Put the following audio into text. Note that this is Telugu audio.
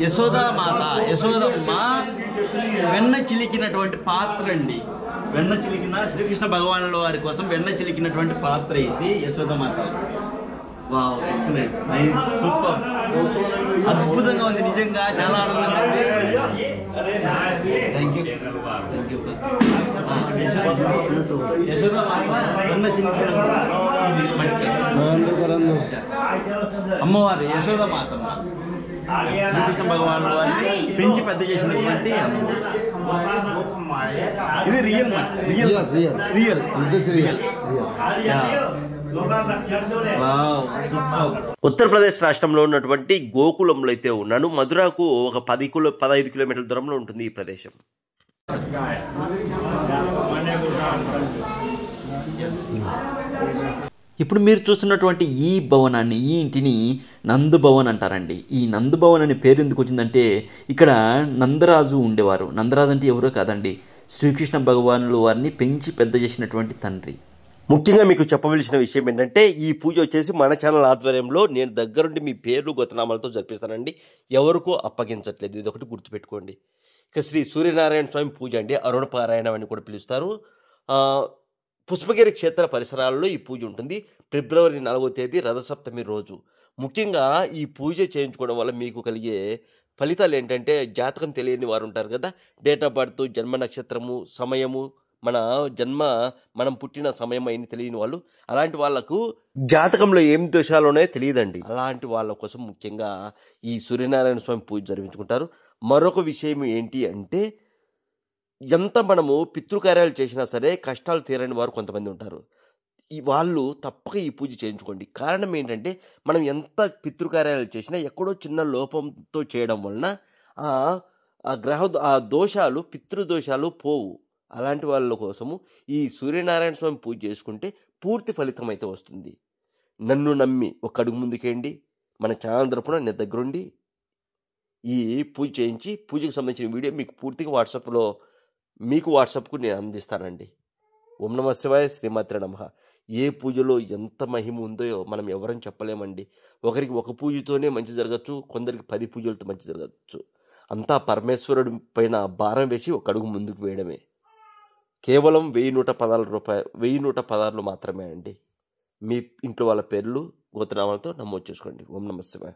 యశోదామాత యశోదమ్మ వెన్న చిలికినటువంటి పాత్ర అండి. వెన్న చిలికిన శ్రీకృష్ణ భగవానుల వారి కోసం వెన్న చిలికినటువంటి పాత్ర ఇది Yashoda Mata. Wow, excellent, nice, super, అద్భుతంగా ఉంది, నిజంగా చాలా ఆనందంగా ఉంది. Thank you, thank you. Yashoda Mata వెన్న చిలికిన ఇది అమ్మవారు యశోదామాత శ్రీకృష్ణ భగవానుల వారిని పెంచి పెద్ద చేసినటువంటి ఇది real real real real. Uttar Pradesh రాష్ట్రంలో ఉన్నటువంటి గోకులంలో అయితే ఉన్నాను. మధురకు ఒక 15 కిలోమీటర్ల దూరంలో ఉంటుంది ఈ ప్రదేశం. ఇప్పుడు మీరు చూస్తున్నటువంటి ఈ భవనాన్ని, ఈ ఇంటిని నందు భవన్ అంటారండి. ఈ నందు భవన్ అనే పేరు ఎందుకు వచ్చిందంటే ఇక్కడ నందరాజు ఉండేవారు. నందరాజు అంటే ఎవరో కాదండి, శ్రీకృష్ణ భగవానుల వారిని పెంచి పెద్ద చేసినటువంటి తండ్రి. ముఖ్యంగా మీకు చెప్పవలసిన విషయం ఏంటంటే ఈ పూజ వచ్చేసి మన ఛానల్ ఆధ్వర్యంలో నేను దగ్గరుండి మీ పేర్లు గోత్రనామాలతో జరిపిస్తానండి. ఎవరికో అప్పగించట్లేదు, ఇది ఒకటి గుర్తుపెట్టుకోండి. ఇక శ్రీ సూర్యనారాయణ స్వామి పూజ అండి, అరుణ పారాయణం అని కూడా పిలుస్తారు. పుష్పగిరి క్షేత్ర పరిసరాల్లో ఈ పూజ ఉంటుంది. ఫిబ్రవరి 4వ తేదీ రథసప్తమి రోజు. ముఖ్యంగా ఈ పూజ చేయించుకోవడం వల్ల మీకు కలిగే ఫలితాలు ఏంటంటే, జాతకం తెలియని వారు ఉంటారు కదా, డేట్ ఆఫ్ బర్త్, జన్మ నక్షత్రము, సమయము, మనం పుట్టిన సమయం అయిన తెలియని వాళ్ళు, అలాంటి వాళ్లకు జాతకంలో ఏం దోషాలు ఉన్నాయో తెలియదండి. అలాంటి వాళ్ళ కోసం ముఖ్యంగా ఈ సూర్యనారాయణ స్వామి పూజ జరిపించుకుంటారు. మరొక విషయం ఏంటి అంటే, ఎంత మనము పితృకార్యాలు చేసినా సరే కష్టాలు తీరని వారు కొంతమంది ఉంటారు. వాళ్ళు తప్పక ఈ పూజ చేయించుకోండి. కారణం ఏంటంటే, మనం ఎంత పితృకార్యాలు చేసినా ఎక్కడో చిన్న లోపంతో చేయడం వలన ఆ దోషాలు, పితృదోషాలు పోవు. అలాంటి వాళ్ళ కోసము ఈ సూర్యనారాయణ స్వామి పూజ చేసుకుంటే పూర్తి ఫలితం అయితే వస్తుంది. నన్ను నమ్మి ఒక అడుగు ముందుకేయండి. మన ఛానల్ తరపున నేను దగ్గరుండి ఈ పూజ చేయించి, పూజకు సంబంధించిన వీడియో మీకు పూర్తిగా వాట్సాప్కు నేను అందిస్తానండి. ఓం నమః శివాయ, శ్రీమాత్రే నమః. ఏ పూజలో ఎంత మహిమ ఉందో మనం ఎవరని చెప్పలేమండి. ఒకరికి ఒక పూజతోనే మంచి జరగచ్చు, కొందరికి 10 పూజలతో మంచి జరగచ్చు. అంతా పరమేశ్వరుడి పైన భారం వేసి ఒక అడుగు ముందుకు వేయడమే. కేవలం 1116 మాత్రమే అండి. మీ ఇంట్లో వాళ్ళ పేర్లు గోత్రనామాలతో నమోదు చేసుకోండి. ఓం నమః శివాయ.